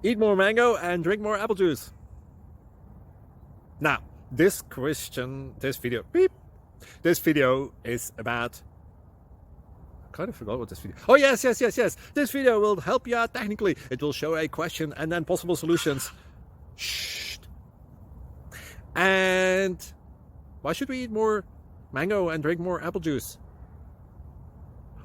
Eat more mango and drink more apple juice. Now, this video is about, I kind of forgot what this video. Oh, yes. This video will help you out technically. It will show a question and then possible solutions. Shh. And why should we eat more mango and drink more apple juice?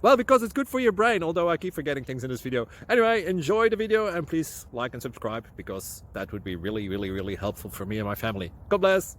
Well, because it's good for your brain, although I keep forgetting things in this video. Anyway, enjoy the video and please like and subscribe, because that would be really helpful for me and my family. God bless.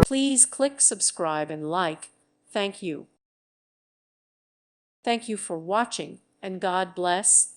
Please click subscribe and like. Thank you. Thank you for watching, and God bless.